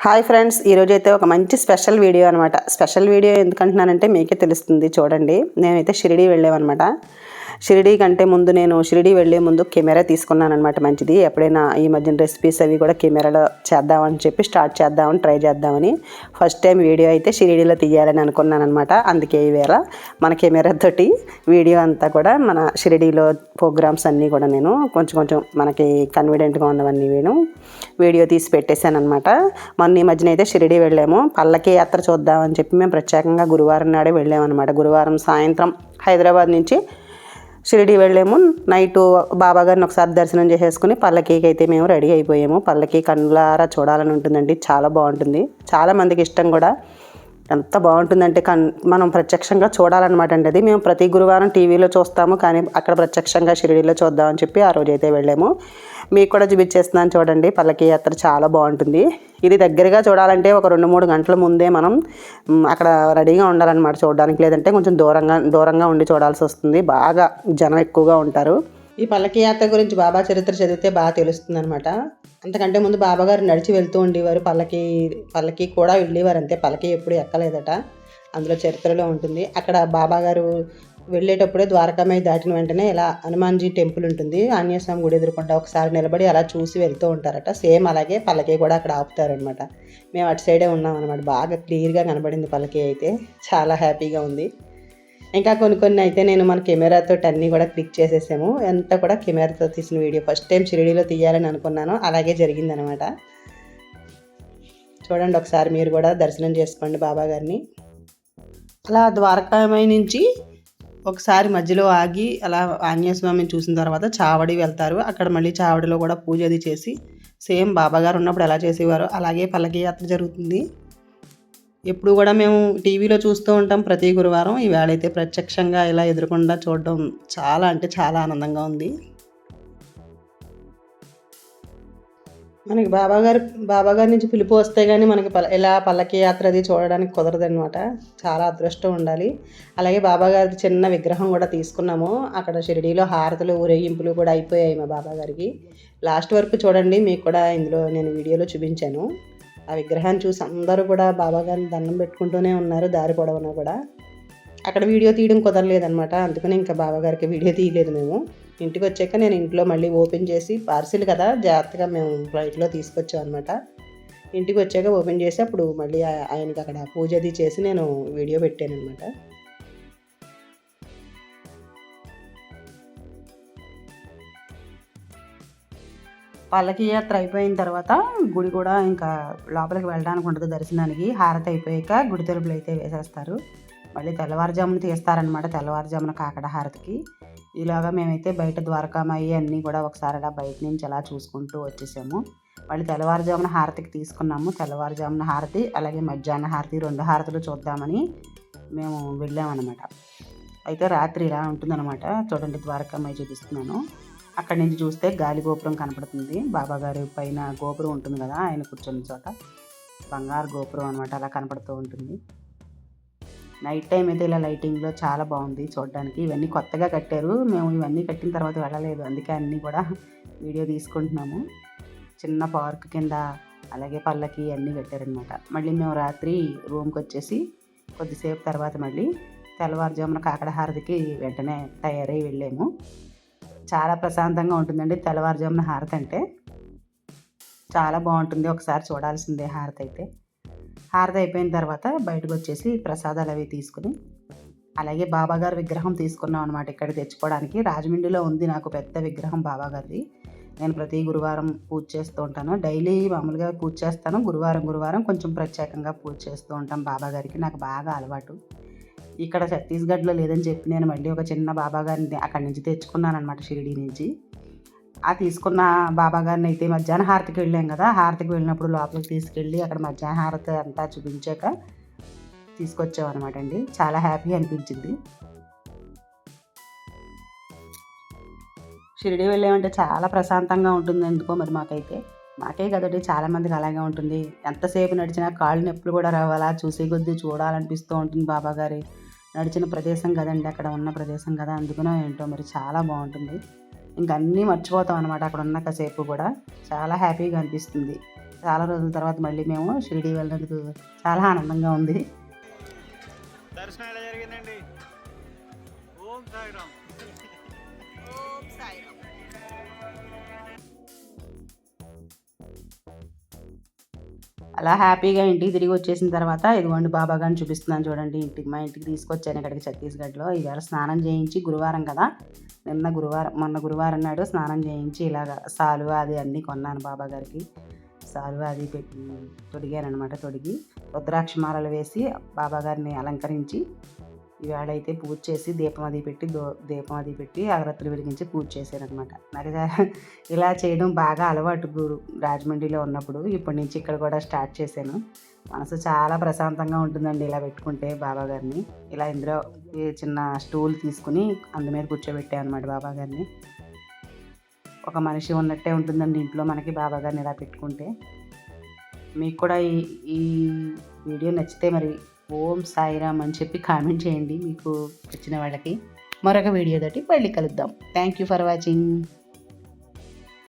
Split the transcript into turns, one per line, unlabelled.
Hi friends, ఈరోజైతే ఒక మంచి స్పెషల్ వీడియో అనమాట. స్పెషల్ వీడియో ఎందుకంటున్నానంటే మీకే తెలుస్తుంది చూడండి. నేనైతే షిరిడీ వెళ్ళామన్నమాట. షిరిడీ కంటే ముందు నేను షిరిడీ వెళ్ళే ముందు కెమెరా తీసుకున్నాను అనమాట. మంచిది, ఎప్పుడైనా ఈ మధ్యన రెసిపీస్ అవి కూడా కెమెరాలో చేద్దామని చెప్పి స్టార్ట్ చేద్దామని ట్రై చేద్దామని ఫస్ట్ టైం వీడియో అయితే షిరిడీలో తీయాలని అనుకున్నాను అనమాట. అందుకే ఈవేళ మన కెమెరాతోటి వీడియో అంతా కూడా మన షిరిడీలో ప్రోగ్రామ్స్ అన్నీ కూడా నేను కొంచెం మనకి కన్వీనియంట్గా ఉన్నవన్నీ నేను వీడియో తీసి పెట్టేశాను అనమాట. మొన్న ఈ మధ్యన అయితే షిరిడీ వెళ్ళాము. పల్లకి యాత్ర చూద్దామని చెప్పి మేము ప్రత్యేకంగా గురువారం నాడే వెళ్ళామన్నమాట. గురువారం సాయంత్రం హైదరాబాద్ నుంచి షిరిడీ వెళ్ళాము. నైటు బాబాగారిని ఒకసారి దర్శనం చేసేసుకుని పల్లకీకి అయితే మేము రెడీ అయిపోయాము. పల్లకి కళ్ళారా చూడాలని ఉంటుందండి, చాలా బాగుంటుంది. చాలామందికి ఇష్టం కూడా. ఎంత బాగుంటుందంటే మనం ప్రత్యక్షంగా చూడాలన్నమాట అండి. అది మేము ప్రతి గురువారం టీవీలో చూస్తాము, కానీ అక్కడ ప్రత్యక్షంగా షిరిడీలో చూద్దామని చెప్పి ఆ రోజు అయితే వెళ్ళాము. మీకు కూడా చూపించేస్తున్నాను చూడండి. పల్లకి యాత్ర చాలా బాగుంటుంది. ఇది దగ్గరగా చూడాలంటే ఒక 2-3 గంటల ముందే మనం అక్కడ రెడీగా ఉండాలన్నమాట చూడడానికి. లేదంటే కొంచెం దూరంగా ఉండి చూడాల్సి వస్తుంది. బాగా జనం ఎక్కువగా ఉంటారు. ఈ పల్లకి యాత్ర గురించి బాబా చరిత్ర చదివితే బాగా తెలుస్తుంది అనమాట. అంతకంటే ముందు బాబాగారు నడిచి వెళ్తూ ఉండేవారు. పల్లకి కూడా వెళ్ళేవారు, అంతే. పల్లకి ఎప్పుడు ఎక్కలేదట, అందులో చరిత్రలో ఉంటుంది. అక్కడ బాబాగారు వెళ్ళేటప్పుడే ద్వారకామాయి దాటిన వెంటనే ఇలా హనుమాన్జీ టెంపుల్ ఉంటుంది. ఆంజనేయ స్వామి గుడి ఎదురుకుండా ఒకసారి నిలబడి అలా చూసి వెళ్తూ ఉంటారట. సేమ్ అలాగే పల్లకి కూడా అక్కడ ఆపుతారనమాట. మేము అటు సైడే ఉన్నాం అనమాట. బాగా క్లియర్గా కనబడింది పల్లకి అయితే. చాలా హ్యాపీగా ఉంది. ఇంకా కొన్ని అయితే నేను మన కెమెరాతో అన్నీ కూడా క్లిక్ చేసేసాము. అంతా కూడా కెమెరాతో తీసిన వీడియో. ఫస్ట్ టైం షిరిడీలో తీయాలని అనుకున్నాను, అలాగే జరిగిందనమాట. చూడండి, ఒకసారి మీరు కూడా దర్శనం చేసుకోండి బాబాగారిని. అలా ద్వారకామాయి నుంచి ఒకసారి మధ్యలో ఆగి అలా ఆంజనేయ స్వామిని చూసిన తర్వాత చావడి వెళ్తారు. అక్కడ మళ్ళీ చావడిలో కూడా పూజ అది చేసి సేమ్ బాబాగారు ఉన్నప్పుడు ఎలా చేసేవారో అలాగే పల్లకి యాత్ర జరుగుతుంది. ఎప్పుడు కూడా మేము టీవీలో చూస్తూ ఉంటాం ప్రతి గురువారం. ఈవేళ అయితే ప్రత్యక్షంగా ఇలా ఎదురుకుండా చూడడం చాలా అంటే చాలా ఆనందంగా ఉంది. మనకి బాబాగారి నుంచి పిలుపు వస్తే కానీ మనకి ఇలా పల్లకి యాత్ర అది చూడడానికి కుదరదనమాట. చాలా అదృష్టం ఉండాలి. అలాగే బాబాగారి చిన్న విగ్రహం కూడా తీసుకున్నాము. అక్కడ షిరిడీలో హారతులు ఊరేగింపులు కూడా అయిపోయాయి మా బాబాగారికి. లాస్ట్ వరకు చూడండి, మీకు కూడా ఇందులో నేను వీడియోలో చూపించాను. ఆ విగ్రహాన్ని చూసి అందరూ కూడా బాబాగారిని దండం పెట్టుకుంటూనే ఉన్నారు దారి పొడవునా కూడా. అక్కడ వీడియో తీయడం కుదరలేదనమాట. అందుకని ఇంకా బాబాగారికి వీడియో తీయలేదు మేము. ఇంటికి వచ్చాక నేను ఇంట్లో మళ్ళీ ఓపెన్ చేసి, పార్సిల్ కదా జాగ్రత్తగా మేము ఫ్లైట్లో తీసుకొచ్చాం అనమాట. ఇంటికి వచ్చాక ఓపెన్ చేసి అప్పుడు మళ్ళీ ఆయనకి అక్కడ పూజ అది చేసి నేను వీడియో పెట్టాను అనమాట. పల్లకి యాత్ర అయిపోయిన తర్వాత గుడి కూడా ఇంకా లోపలికి వెళ్ళడానికి ఉంటుంది దర్శనానికి. హారతి అయిపోయాక గుడి తలుపులు అయితే వేసేస్తారు. మళ్ళీ తెల్లవారుజామున తీస్తారనమాట, తెల్లవారుజామున కాకడ హారతికి. ఇలాగా మేమైతే బయట ద్వారకామాయి అన్నీ కూడా ఒకసారి అలా బయట నుంచి అలా చూసుకుంటూ వచ్చేసాము. మళ్ళీ తెల్లవారుజామున హారతికి తీసుకున్నాము. తెల్లవారుజామున హారతి అలాగే మధ్యాహ్న హారతి 2 హారతులు చూద్దామని మేము వెళ్ళామన్నమాట. అయితే రాత్రి ఇలా ఉంటుందన్నమాట. చూడండి, ద్వారకామాయి చూపిస్తున్నాను. అక్కడి నుంచి చూస్తే గాలి గోపురం కనపడుతుంది. బాబాగారి పైన గోపురం ఉంటుంది కదా, ఆయన కూర్చున్న చోట బంగారు గోపురం అనమాట, అలా కనపడుతూ ఉంటుంది. నైట్ టైం అయితే ఇలా లైటింగ్లో చాలా బాగుంది చూడడానికి. ఇవన్నీ కొత్తగా కట్టారు, మేము ఇవన్నీ కట్టిన తర్వాత వెళ్ళలేదు, అందుకే అన్నీ కూడా వీడియో తీసుకుంటున్నాము. చిన్న పార్క్ కింద అలాగే పల్లకి అన్నీ కట్టారనమాట. మళ్ళీ మేము రాత్రి రూమ్కి వచ్చేసి కొద్దిసేపు తర్వాత మళ్ళీ తెల్లవారుజామున కాకడ హారతికి వెంటనే తయారై వెళ్ళాము. చాలా ప్రశాంతంగా ఉంటుందండి తెల్లవారుజామున హారతి అంటే. చాలా బాగుంటుంది, ఒకసారి చూడాల్సిందే హారతి అయితే. హారతి అయిపోయిన తర్వాత బయటకు వచ్చేసి ప్రసాదాలు అవి తీసుకుని అలాగే బాబాగారి విగ్రహం తీసుకున్నాం అనమాట. ఇక్కడ తెచ్చుకోవడానికి రాజమండ్రిలో ఉంది నాకు పెద్ద విగ్రహం బాబాగారిది. నేను ప్రతి గురువారం పూజ చేస్తూ ఉంటాను. డైలీ మామూలుగా పూజ చేస్తాను, గురువారం కొంచెం ప్రత్యేకంగా పూజ చేస్తూ ఉంటాం బాబాగారికి. నాకు బాగా అలవాటు. ఇక్కడ ఛత్తీస్గఢ్లో లేదని చెప్పి నేను మళ్ళీ ఒక చిన్న బాబాగారిని అక్కడి నుంచి తెచ్చుకున్నాను అనమాట, షిరిడీ నుంచి. ఆ తీసుకున్న బాబాగారిని అయితే మధ్యాహ్న హారతికి వెళ్ళాం కదా, హారతికి వెళ్ళినప్పుడు లోపలికి తీసుకెళ్ళి అక్కడ మధ్యాహ్న హారతి అంతా చూపించాక తీసుకొచ్చామన్నమాట అండి. చాలా హ్యాపీ అనిపించింది. షిరిడీ వెళ్ళామంటే చాలా ప్రశాంతంగా ఉంటుంది ఎందుకో మరి మాకే కదండి, చాలామందికి అలాగే ఉంటుంది. ఎంతసేపు నడిచినా కాళ్ళు నొప్పులు కూడా రావాలా, చూసే కొద్దీ చూడాలనిపిస్తూ ఉంటుంది. బాబాగారి నడిచిన ప్రదేశం కదండి, అక్కడ ఉన్న ప్రదేశం కదా, అందుకనో ఏంటో మరి చాలా బాగుంటుంది. ఇంక అన్నీ మర్చిపోతాం అనమాట అక్కడ ఉన్న కాసేపు కూడా. చాలా హ్యాపీగా అనిపిస్తుంది. చాలా రోజుల తర్వాత మళ్ళీ మేము షిరిడి వెళ్ళినందుకు చాలా ఆనందంగా ఉంది.
దర్శనం ఎలా జరిగిందండి? ఓం సాయిరామ్. ఓం సాయిరామ్.
అలా హ్యాపీగా ఇంటికి తిరిగి వచ్చేసిన తర్వాత ఇదిగోండి బాబా గారిని చూపిస్తున్నాను చూడండి. మా ఇంటికి తీసుకొచ్చాను ఇక్కడికి ఛత్తీస్గఢ్లో. ఈవేళ స్నానం చేయించి, గురువారం కదా, మొన్న గురువారం నాడు స్నానం చేయించి ఇలాగ సాలువా అది అన్నీ కొన్నాను బాబా గారికి. సాలువా అది తొడిగానమాట. తొడిగి రుద్రాక్షమాలలు వేసి బాబా గారిని అలంకరించి ఈవేళ అయితే పూజ చేసి దీపం అది పెట్టి అగరత్తులు వెలిగించి పూజ చేశానమాట. నాకు ఇలా చేయడం బాగా అలవాటు రాజమండ్రిలో ఉన్నప్పుడు. ఇప్పటి నుంచి ఇక్కడ కూడా స్టార్ట్ చేశాను. మనసు చాలా ప్రశాంతంగా ఉంటుందండి ఇలా పెట్టుకుంటే బాబా గారిని. ఇలా ఇందులో చిన్న స్టూల్ తీసుకుని అందు మీద కూర్చోబెట్టాను అనమాట బాబా గారిని. ఒక మనిషి ఉన్నట్టే ఉంటుందండి ఇంట్లో మనకి బాబా గారిని ఇలా పెట్టుకుంటే. మీకు కూడా ఈ వీడియో నచ్చితే మరి ఓం సాయిరామ్ అని చెప్పి కామెంట్ చేయండి మీకు వచ్చిన వాళ్ళకి. మరొక వీడియో తోటి మళ్ళీ కలుద్దాం. Thank you for watching.